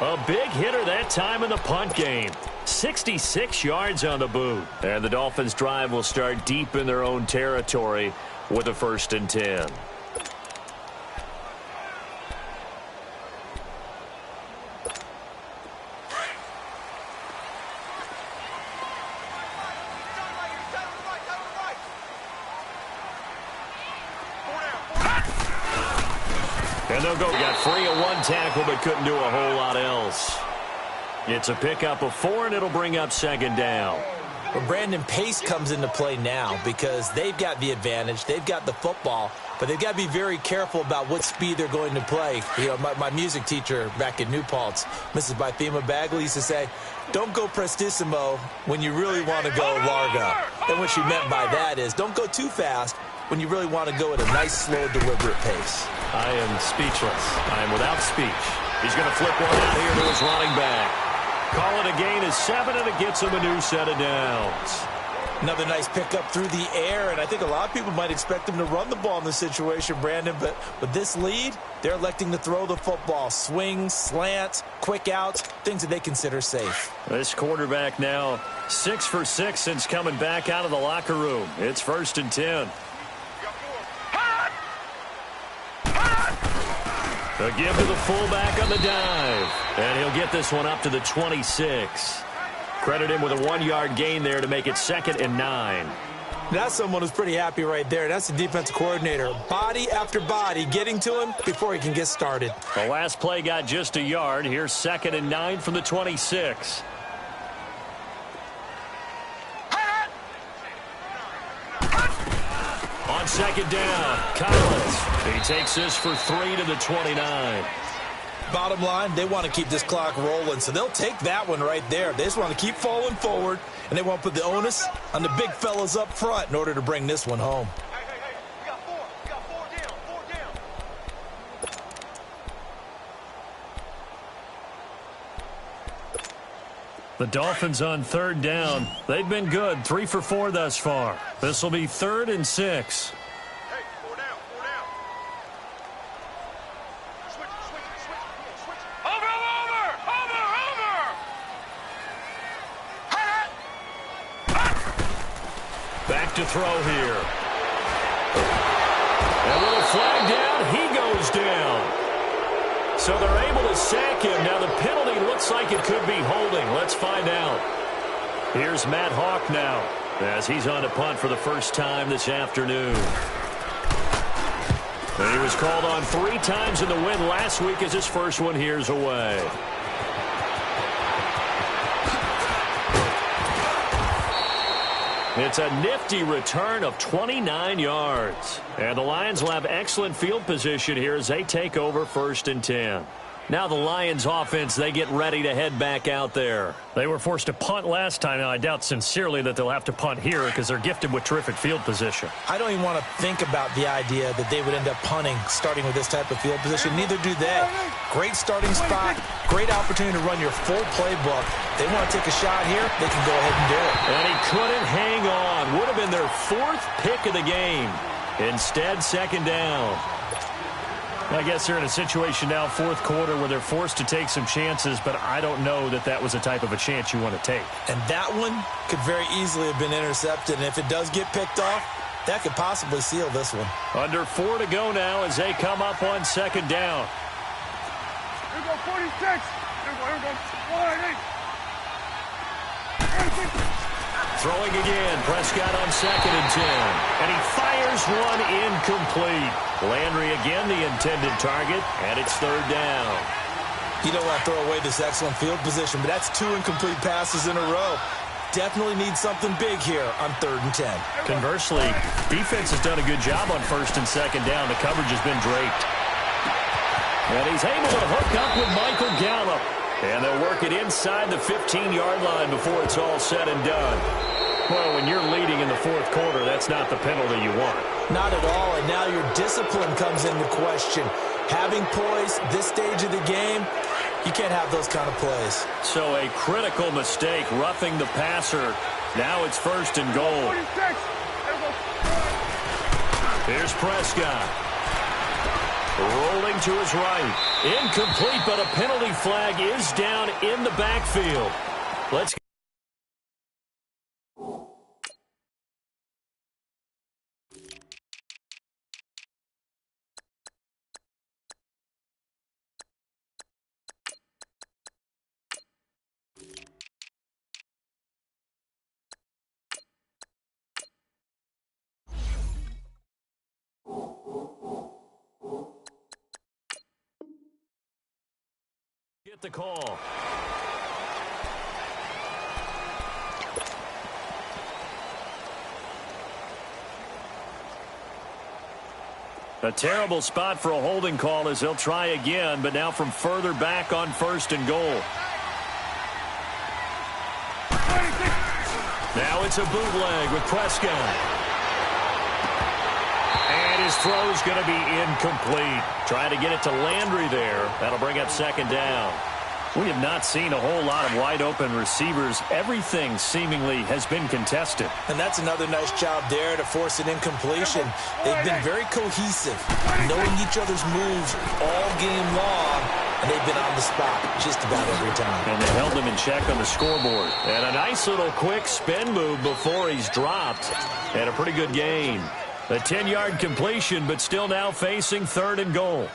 A big hitter that time in the punt game. 66 yards on the boot. And the Dolphins' drive will start deep in their own territory with a 1st and 10. And they'll go. Got free of 1 tackle, but couldn't do a whole lot else. It's a pickup of 4, and it'll bring up 2nd down. But Brandon, pace comes into play now because they've got the advantage. They've got the football, but they've got to be very careful about what speed they're going to play. You know, my music teacher back in New Paltz, Mrs. Bythema Bagley, used to say, don't go prestissimo when you really want to go largo. And what she meant by that is don't go too fast when you really want to go at a nice, slow, deliberate pace. I am speechless. I am without speech. He's going to flip one out here to his running back. Call it a gain of 7, and it gets him a new set of downs. Another nice pickup through the air, and I think a lot of people might expect him to run the ball in this situation, Brandon, but with this lead, they're electing to throw the football. Swings, slants, quick outs, things that they consider safe. This quarterback now 6 for 6 since coming back out of the locker room. It's 1st and 10. A give to the fullback on the dive. And he'll get this one up to the 26. Credit him with a 1-yard gain there to make it 2nd and 9. That's someone who's pretty happy right there. That's the defensive coordinator. Body after body getting to him before he can get started. The last play got just a yard. Here's 2nd and 9 from the 26. On 2nd down, Collins. He takes this for 3 to the 29. Bottom line, they want to keep this clock rolling, so they'll take that one right there. They just want to keep falling forward, and they want to put the onus on the big fellas up front in order to bring this one home. Hey, we got 4. We got 4 down. 4 down. The Dolphins on 3rd down. They've been good, 3 for 4 thus far. This will be 3rd and 6. Hey, 4 down. 4 down. Switch. Over. Back to throw here. And with a flag down, he goes down. So they're able to sack him. Now the penalty looks like it could be holding. Let's find out. Here's Matt Hawk now as he's on to punt for the first time this afternoon. And he was called on 3 times in the win last week as his first one here's away. It's a nifty return of 29 yards. And the Lions will have excellent field position here as they take over 1st and 10. Now the Lions offense, they get ready to head back out there. They were forced to punt last time. Now, I doubt sincerely that they'll have to punt here because they're gifted with terrific field position. I don't even want to think about the idea that they would end up punting starting with this type of field position. Neither do they. Great starting spot, great opportunity to run your full playbook. They want to take a shot here, they can go ahead and do it. And he couldn't hang on. Would have been their 4th pick of the game. Instead, 2nd down. I guess they're in a situation now, 4th quarter, where they're forced to take some chances, but I don't know that that was the type of a chance you want to take. And that one could very easily have been intercepted, and if it does get picked off, that could possibly seal this one. Under 4 to go now as they come up on 2nd down. Here we go, 46. Here we go, 180. Throwing again, Prescott on 2nd and 10. And he fires one incomplete. Landry again the intended target, and it's 3rd down. You don't want to throw away this excellent field position, but that's 2 incomplete passes in a row. Definitely need something big here on 3rd and 10. Conversely, defense has done a good job on 1st and 2nd down. The coverage has been draped. And he's able to hook up with Michael Gallup. And they'll work it inside the 15-yard line before it's all said and done. Well, when you're leading in the 4th quarter, that's not the penalty you want. Not at all, and now your discipline comes into question. Having poise this stage of the game, you can't have those kind of plays. So a critical mistake, roughing the passer. Now it's 1st and goal. 46. Here's Prescott. Rolling to his right. Incomplete, but a penalty flag is down in the backfield. Let's get the call. A terrible spot for a holding call as they'll try again, but now from further back on 1st and goal. Now it's a bootleg with Prescott. And his throw's going to be incomplete. Trying to get it to Landry there. That'll bring up 2nd down. We have not seen a whole lot of wide-open receivers. Everything seemingly has been contested. And that's another nice job there to force an incompletion. They've been very cohesive, knowing each other's moves all game long, and they've been on the spot just about every time. And they held him in check on the scoreboard. And a nice little quick spin move before he's dropped. And a pretty good gain. A 10-yard completion, but still now facing 3rd and goal.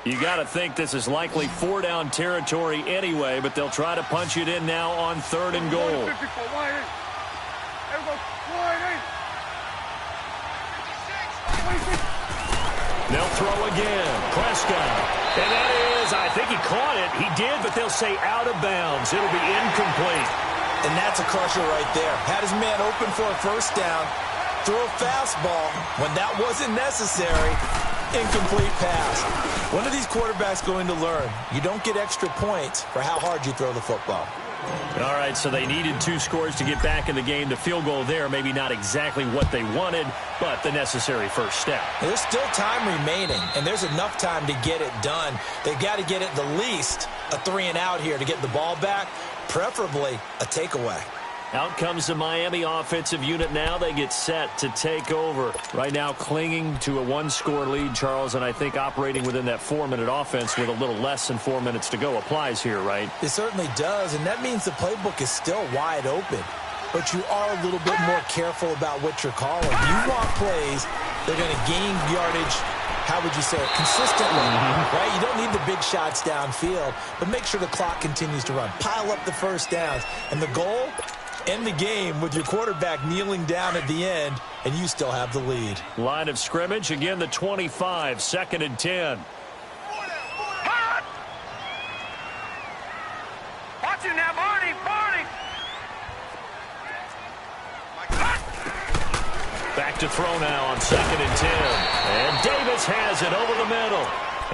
You got to think this is likely 4-down territory anyway, but they'll try to punch it in now on 3rd and goal. They'll throw again. Prescott. And that is, I think he caught it. He did, but they'll say out of bounds. It'll be incomplete. And that's a crusher right there. Had his man open for a 1st down. Threw a fastball when that wasn't necessary. Incomplete pass. When are these quarterbacks going to learn? You don't get extra points for how hard you throw the football. All right, so they needed 2 scores to get back in the game. The field goal there, maybe not exactly what they wanted, but the necessary first step. There's still time remaining, and there's enough time to get it done. They've got to get it the least a 3-and-out here to get the ball back, preferably a takeaway. Out comes the Miami offensive unit now. They get set to take over. Right now clinging to a 1-score lead, Charles, and I think operating within that 4-minute offense with a little less than 4 minutes to go applies here, right? It certainly does, and that means the playbook is still wide open. But you are a little bit more careful about what you're calling. You want plays that are going to gain yardage, how would you say it, consistently, right? You don't need the big shots downfield, but make sure the clock continues to run. Pile up the first downs, and the goal, end the game with your quarterback kneeling down at the end, and you still have the lead. Line of scrimmage, again the 25, 2nd and 10. Watch him now, Barney, Barney. to throw now on 2nd and 10. And Davis has it over the middle.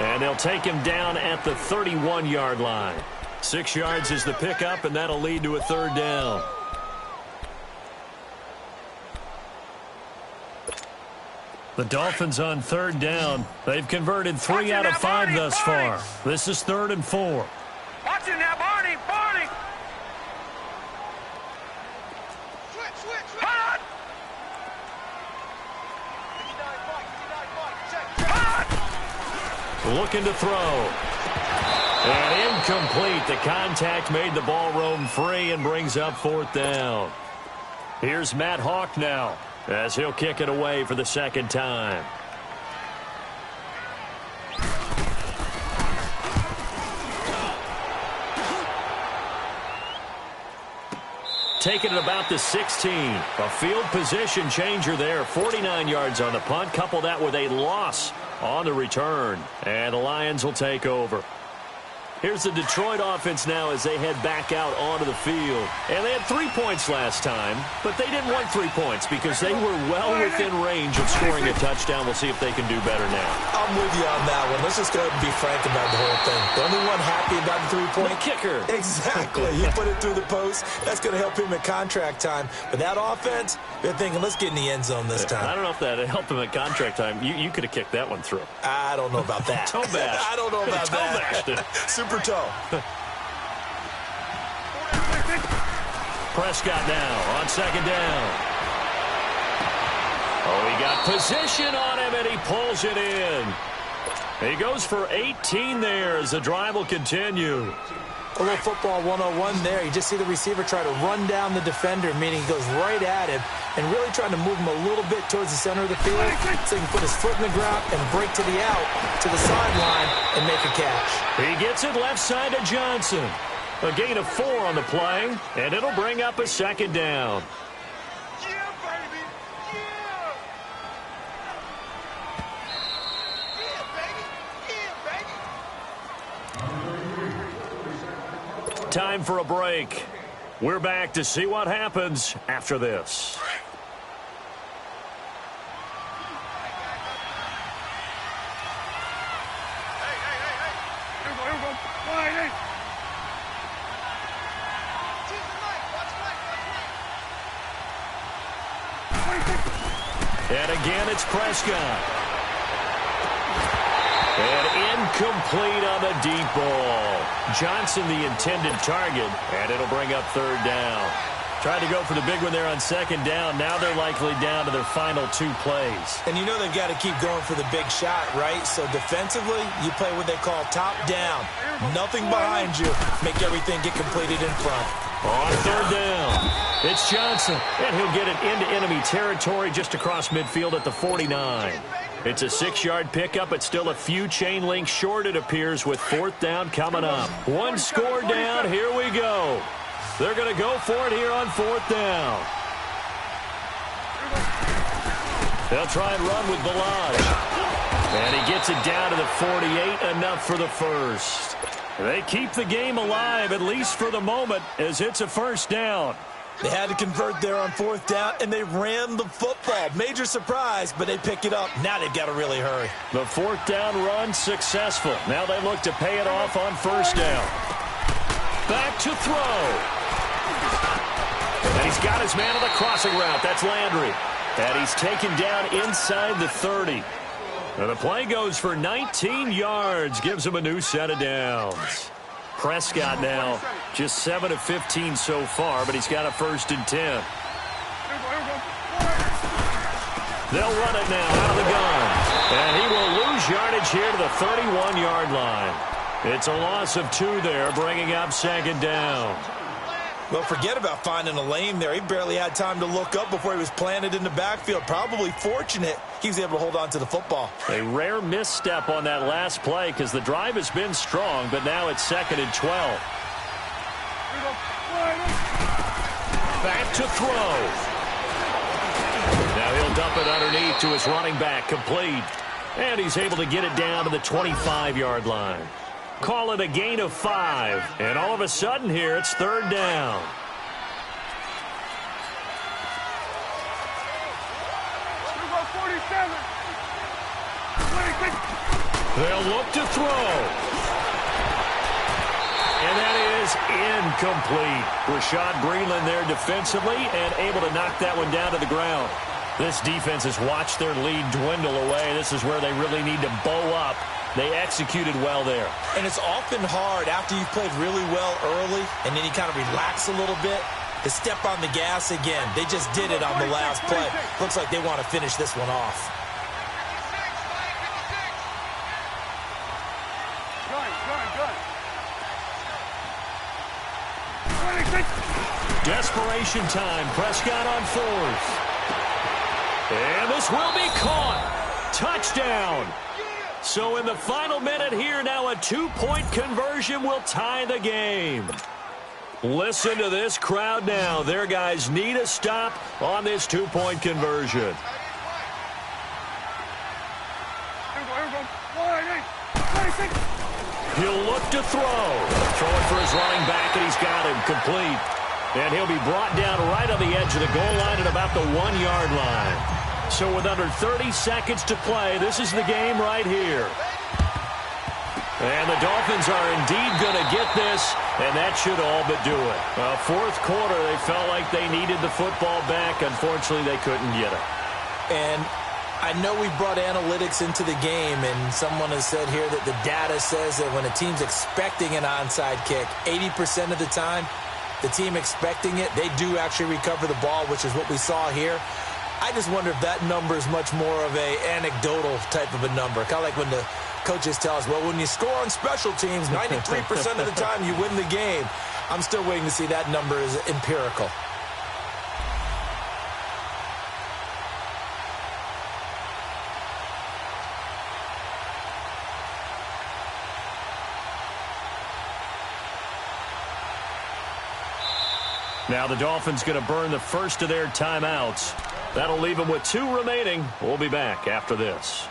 And they'll take him down at the 31-yard line. 6 yards is the pickup, and that'll lead to a 3rd down. The Dolphins on 3rd down. They've converted 3 out of 5 thus far. This is 3rd and 4. Watch it now, Barney! Barney! Hot! Hot! Looking to throw. And incomplete. The contact made the ball roam free and brings up 4th down. Here's Matt Hawk now, as he'll kick it away for the 2nd time. Taking it about the 16. A field position changer there. 49 yards on the punt. Couple that with a loss on the return. And the Lions will take over. Here's the Detroit offense now as they head back out onto the field. And they had 3 points last time, but they didn't want 3 points because they were well within range of scoring a touchdown. We'll see if they can do better now. I'm with you on that one. Let's just go ahead and be frank about the whole thing. The only one happy about the 3-point. The kicker. Exactly. He put it through the post. That's going to help him at contract time. But that offense, they're thinking, let's get in the end zone this time. I don't know if that helped him at contract time. You could have kicked that one through. I don't know about that. Toe bash. I don't know about Toe that. bashed it. Super toe. Prescott now on 2nd down. Oh, he got position on him, and he pulls it in. He goes for 18 there as the drive will continue. A little football 101 there. You just see the receiver try to run down the defender, meaning he goes right at him and really trying to move him a little bit towards the center of the field so he can put his foot in the ground and break to the out, to the sideline, and make a catch. He gets it left side to Johnson. A gain of 4 on the play, and it'll bring up a 2nd down. Yeah, baby! Yeah! Yeah, baby! Time for a break. We're back to see what happens after this. And again, it's Prescott. And incomplete on the deep ball. Johnson, the intended target, and it'll bring up 3rd down. Tried to go for the big one there on 2nd down. Now they're likely down to their final 2 plays. And you know they've got to keep going for the big shot, right? So defensively, you play what they call top down. Nothing behind you. Make everything get completed in front. On 3rd down, it's Johnson, and he'll get it into enemy territory just across midfield at the 49. It's a 6-yard pickup, but still a few chain links short, it appears, with 4th down coming up. 1 score down, here we go. They're going to go for it here on 4th down. They'll try and run with Balaj. And he gets it down to the 48, enough for the first. They keep the game alive, at least for the moment, as it's a 1st down. They had to convert there on 4th down, and they ran the football. Major surprise, but they pick it up. Now they've got to really hurry. The 4th down run successful. Now they look to pay it off on 1st down. Back to throw. And he's got his man on the crossing route. That's Landry. And he's taken down inside the 30. And the play goes for 19 yards. Gives him a new set of downs. Prescott now just 7 of 15 so far, but he's got a 1st and 10. They'll run it now out of the gun. And he will lose yardage here to the 31-yard line. It's a loss of 2 there, bringing up 2nd down. Well, forget about finding a lane there. He barely had time to look up before he was planted in the backfield. Probably fortunate he was able to hold on to the football. A rare misstep on that last play because the drive has been strong, but now it's 2nd and 12. Back to throw. Now he'll dump it underneath to his running back, complete. And he's able to get it down to the 25-yard line. Call it a gain of 5. And all of a sudden here, it's 3rd down. They'll look to throw. And that is incomplete. Rashad Breeland there defensively and able to knock that one down to the ground. This defense has watched their lead dwindle away. This is where they really need to bow up. They executed well there. And it's often hard after you've played really well early and then you kind of relax a little bit to step on the gas again. They just did it on the last play. Looks like they want to finish this one off. Desperation time. Prescott on fourth. And this will be caught. Touchdown. So in the final minute here, now a 2-point conversion will tie the game. Listen to this crowd now. Their guys need a stop on this 2-point conversion. He'll look to throw. Throwing for his running back, and he's got him complete. And he'll be brought down right on the edge of the goal line at about the 1-yard line. So with under 30 seconds to play, this is the game right here. And the Dolphins are indeed going to get this, and that should all but do it. Fourth quarter, they felt like they needed the football back. Unfortunately, they couldn't get it. And I know we brought analytics into the game, and someone has said here that the data says that when a team's expecting an onside kick, 80% of the time, the team expecting it, they do actually recover the ball, which is what we saw here. I just wonder if that number is much more of a anecdotal type of a number. Kind of like when the coaches tell us, well, when you score on special teams, 93% of the time you win the game. I'm still waiting to see that number is empirical. Now the Dolphins going to burn the first of their timeouts. That'll leave them with 2 remaining. We'll be back after this.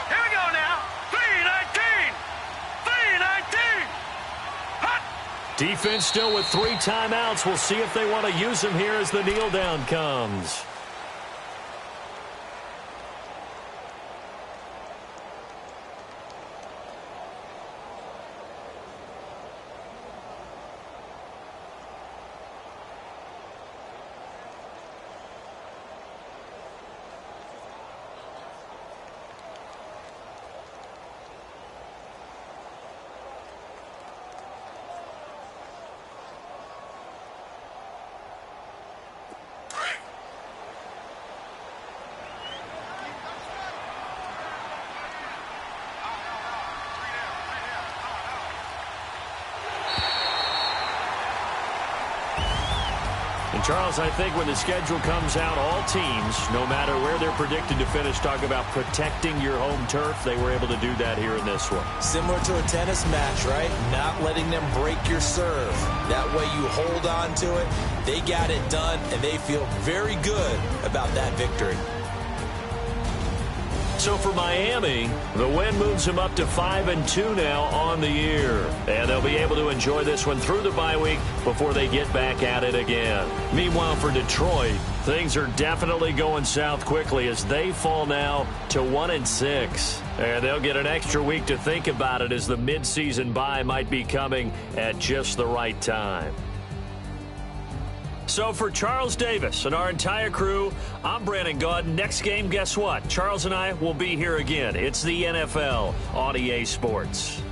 Here we go now. 3-19. 3-19. Hot. Defense still with 3 timeouts. We'll see if they want to use them here as the kneel down comes. Charles, I think when the schedule comes out, all teams, no matter where they're predicted to finish, talk about protecting your home turf. They were able to do that here in this one. Similar to a tennis match, right? Not letting them break your serve. That way you hold on to it. They got it done, and they feel very good about that victory. So for Miami, the win moves them up to 5-2 now on the year. And they'll be able to enjoy this one through the bye week before they get back at it again. Meanwhile, for Detroit, things are definitely going south quickly as they fall now to 1-6. And they'll get an extra week to think about it as the midseason bye might be coming at just the right time. So for Charles Davis and our entire crew, I'm Brandon Gaudin. Next game, guess what? Charles and I will be here again. It's the NFL on EA Sports.